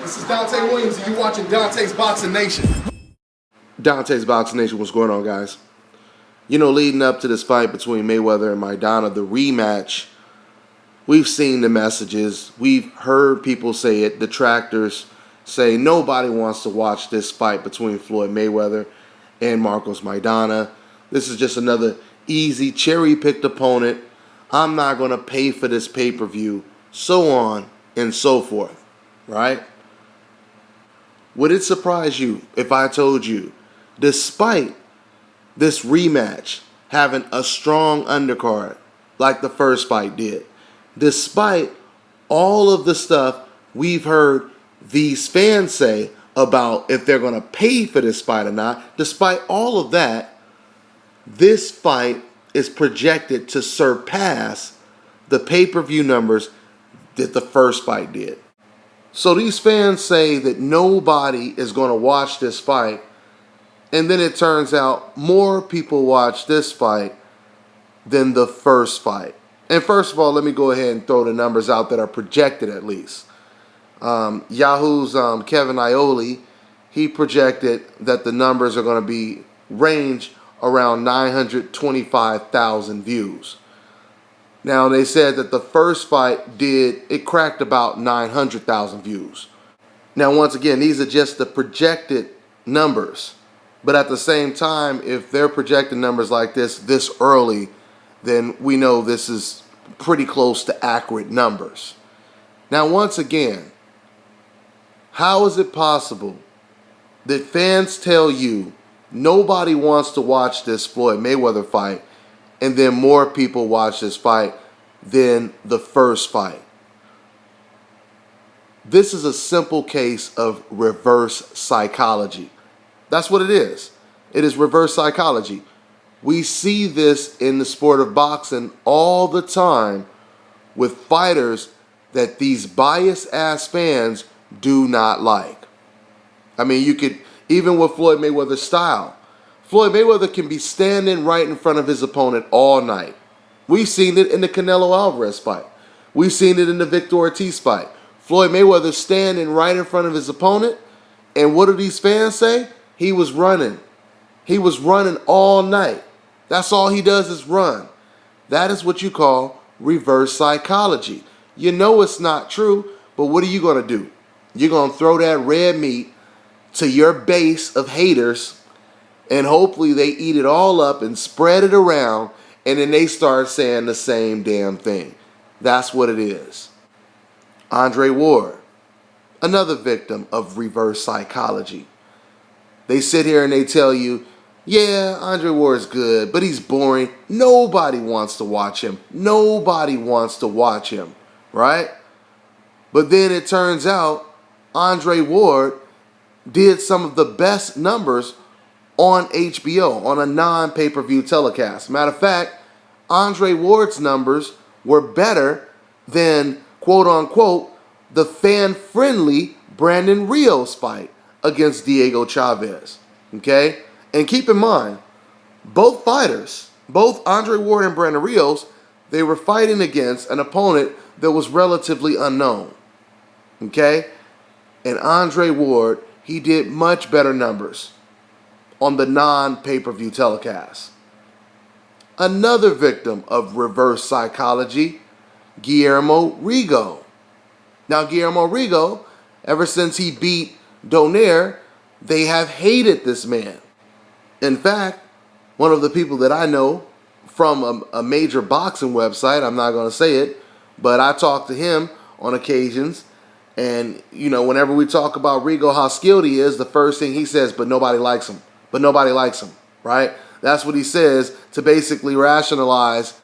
This is Dante Williams, and you're watching Dante's Boxing Nation. Dante's Boxing Nation, what's going on, guys? You know, leading up to this fight between Mayweather and Maidana, the rematch, we've seen the messages. We've heard people say it. Detractors say nobody wants to watch this fight between Floyd Mayweather and Marcos Maidana. This is just another easy, cherry-picked opponent. I'm not going to pay for this pay-per-view, so on and so forth, right? Would it surprise you if I told you, despite this rematch having a strong undercard like the first fight did, despite all of the stuff we've heard these fans say about if they're going to pay for this fight or not, despite all of that, this fight is projected to surpass the pay-per-view numbers that the first fight did. So these fans say that nobody is going to watch this fight, and then it turns out more people watch this fight than the first fight. And first of all, let me go ahead and throw the numbers out that are projected at least. Yahoo's Kevin Iole, he projected that the numbers are going to be range around 925,000 views. Now, they said that the first fight cracked about 900,000 views. Now, once again, these are just the projected numbers. But at the same time, if they're projecting numbers like this early, then we know this is pretty close to accurate numbers. Now, once again, how is it possible that fans tell you nobody wants to watch this Floyd Mayweather fight, and then more people watch this fight than the first fight? This is a simple case of reverse psychology. That's what it is. It is reverse psychology. We see this in the sport of boxing all the time with fighters that these biased-ass fans do not like. I mean, you could, even with Floyd Mayweather's style, Floyd Mayweather can be standing right in front of his opponent all night. We've seen it in the Canelo Alvarez fight. We've seen it in the Victor Ortiz fight. Floyd Mayweather standing right in front of his opponent, and what do these fans say? He was running. He was running all night. That's all he does is run. That is what you call reverse psychology. You know it's not true, but what are you going to do? You're going to throw that red meat to your base of haters, and hopefully they eat it all up and spread it around, and then they start saying the same damn thing. That's what it is. Andre Ward, another victim of reverse psychology. They sit here and they tell you, yeah, Andre Ward's good, but he's boring. Nobody wants to watch him. Nobody wants to watch him, right? But then it turns out Andre Ward did some of the best numbers on HBO, on a non-pay-per-view telecast. Matter of fact, Andre Ward's numbers were better than, quote-unquote, the fan-friendly Brandon Rios fight against Diego Chavez, okay? And keep in mind, both fighters, both Andre Ward and Brandon Rios, they were fighting against an opponent that was relatively unknown, okay? And Andre Ward, he did much better numbers on the non-pay-per-view telecast. Another victim of reverse psychology, Guillermo Rigo. Now, Guillermo Rigo, ever since he beat Donaire, they have hated this man. In fact, one of the people that I know from a major boxing website, I'm not going to say it, but I talk to him on occasions, and, you know, whenever we talk about Rigo, how skilled he is, the first thing he says, but nobody likes him. But nobody likes him, right? That's what he says to basically rationalize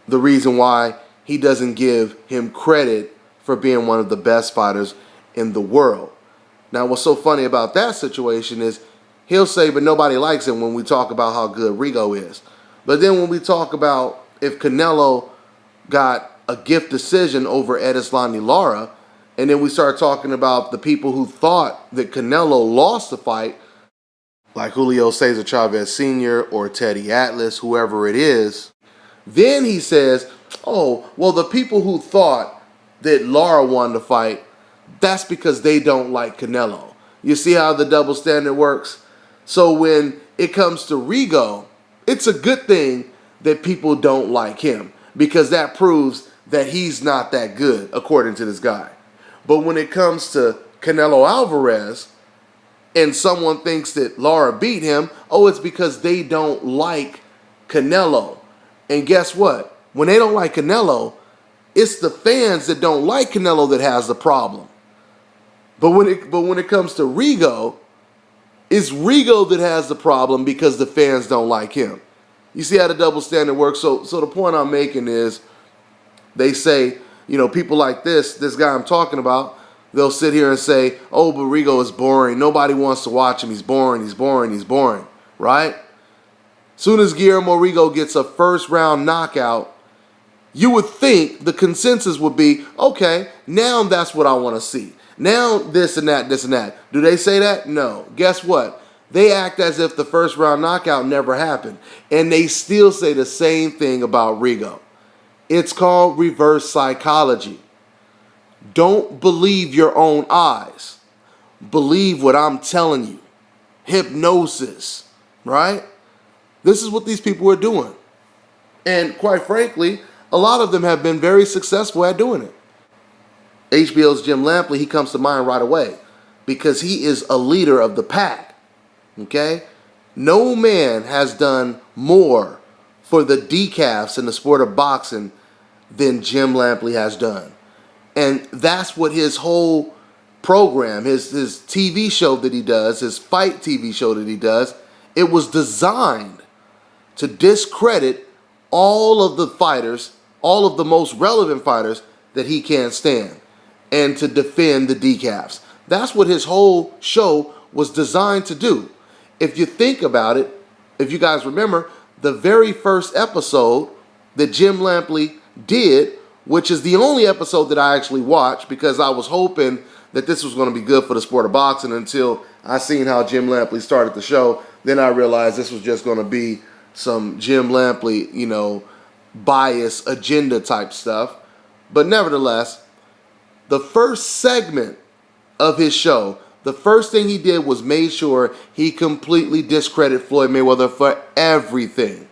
the reason why he doesn't give him credit for being one of the best fighters in the world. Now, what's so funny about that situation is he'll say, but nobody likes him when we talk about how good Rigo is. But then when we talk about if Canelo got a gift decision over Edeslani Lara, and then we start talking about the people who thought that Canelo lost the fight, like Julio Cesar Chavez Sr. or Teddy Atlas, whoever it is, then he says, oh, well, the people who thought that Lara won the fight, That's because they don't like Canelo. You see how the double standard works? So when it comes to Rigo, it's a good thing that people don't like him, because that proves that he's not that good, according to this guy. But when it comes to Canelo Alvarez, and someone thinks that Lara beat him, oh, it's because they don't like Canelo. And guess what? When they don't like Canelo, it's the fans that don't like Canelo that has the problem. But when it comes to Rigo, it's Rigo that has the problem because the fans don't like him. You see how the double standard works? So the point I'm making is, they say, people like this guy I'm talking about, they'll sit here and say, oh, but Rigo is boring. Nobody wants to watch him. He's boring, he's boring, he's boring, right? Soon as Guillermo Rigo gets a first-round knockout, you would think the consensus would be, okay, now that's what I want to see. Now this and that, this and that. Do they say that? No. Guess what? They act as if the first-round knockout never happened, and they still say the same thing about Rigo. It's called reverse psychology. Don't believe your own eyes. Believe what I'm telling you. Hypnosis, right? This is what these people are doing. And quite frankly, a lot of them have been very successful at doing it. HBO's Jim Lampley, he comes to mind right away because he is a leader of the pack, okay? No man has done more for the decafs in the sport of boxing than Jim Lampley has done. And that's what his whole program, his TV show that he does, his fight TV show that he does, it was designed to discredit all of the fighters, all of the most relevant fighters that he can't stand, and to defend the decafs. That's what his whole show was designed to do. If you think about it, if you guys remember, the very first episode that Jim Lampley did, which is the only episode that I actually watched because I was hoping that this was going to be good for the sport of boxing until I seen how Jim Lampley started the show. Then I realized this was just going to be some Jim Lampley, bias agenda type stuff. But nevertheless, the first segment of his show, the first thing he did was made sure he completely discredited Floyd Mayweather for everything.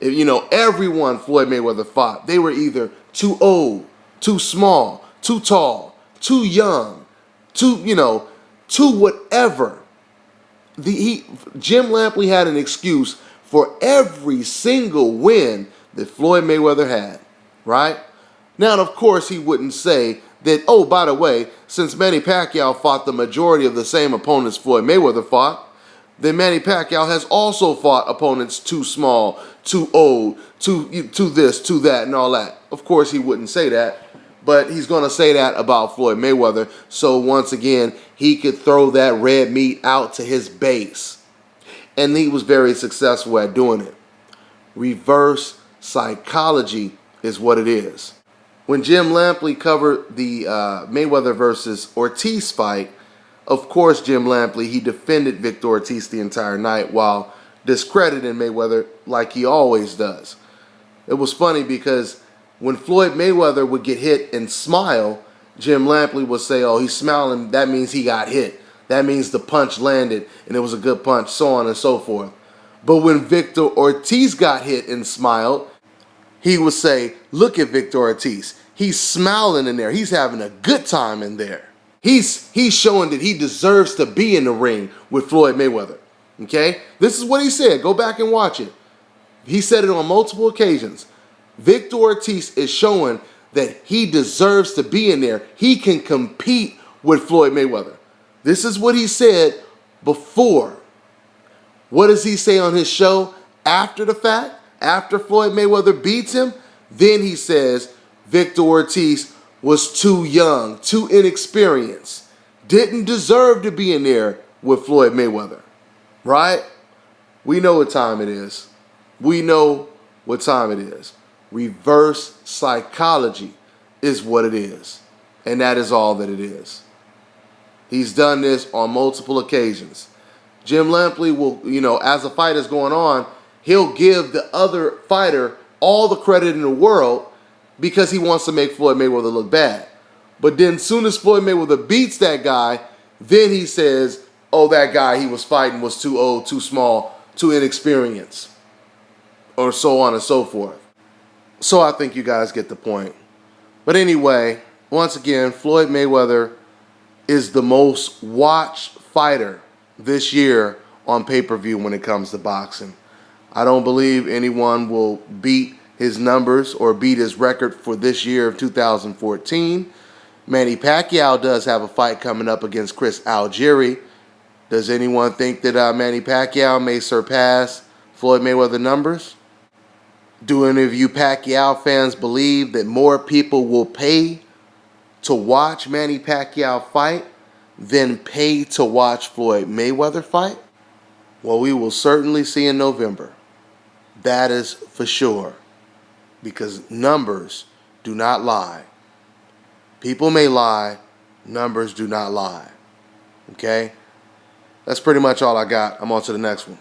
Everyone Floyd Mayweather fought, they were either too old, too small, too tall, too young, too whatever. Jim Lampley had an excuse for every single win that Floyd Mayweather had, right? Now, of course, he wouldn't say that, oh, by the way, since Manny Pacquiao fought the majority of the same opponents Floyd Mayweather fought, then Manny Pacquiao has also fought opponents too small, too old, too this, too that, and all that. Of course, he wouldn't say that, but he's going to say that about Floyd Mayweather, so once again, he could throw that red meat out to his base. And he was very successful at doing it. Reverse psychology is what it is. When Jim Lampley covered the Mayweather versus Ortiz fight, of course, Jim Lampley, he defended Victor Ortiz the entire night while discrediting Mayweather like he always does. It was funny because when Floyd Mayweather would get hit and smile, Jim Lampley would say, oh, he's smiling, that means he got hit. That means the punch landed and it was a good punch, so on and so forth. But when Victor Ortiz got hit and smiled, he would say, look at Victor Ortiz. He's smiling in there. He's having a good time in there. He's showing that he deserves to be in the ring with Floyd Mayweather. Okay? This is what he said. Go back and watch it. He said it on multiple occasions. Victor Ortiz is showing that he deserves to be in there. He can compete with Floyd Mayweather. This is what he said before. What does he say on his show after the fact? After Floyd Mayweather beats him? Then he says Victor Ortiz was too young, too inexperienced, didn't deserve to be in there with Floyd Mayweather, right? We know what time it is. We know what time it is. Reverse psychology is what it is, and that is all that it is. He's done this on multiple occasions. Jim Lampley will, as the fight is going on, he'll give the other fighter all the credit in the world because he wants to make Floyd Mayweather look bad. But then soon as Floyd Mayweather beats that guy, then he says, oh, that guy he was fighting was too old, too small, too inexperienced, or so on and so forth. So I think you guys get the point. But anyway, once again, Floyd Mayweather is the most watched fighter this year on pay-per-view when it comes to boxing. I don't believe anyone will beat his numbers or beat his record for this year of 2014. Manny Pacquiao does have a fight coming up against Chris Algieri. Does anyone think that Manny Pacquiao may surpass Floyd Mayweather numbers? Do any of you Pacquiao fans believe that more people will pay to watch Manny Pacquiao fight than pay to watch Floyd Mayweather fight? Well, we will certainly see in November. That is for sure. Because numbers do not lie. People may lie, numbers do not lie. Okay? That's pretty much all I got. I'm on to the next one.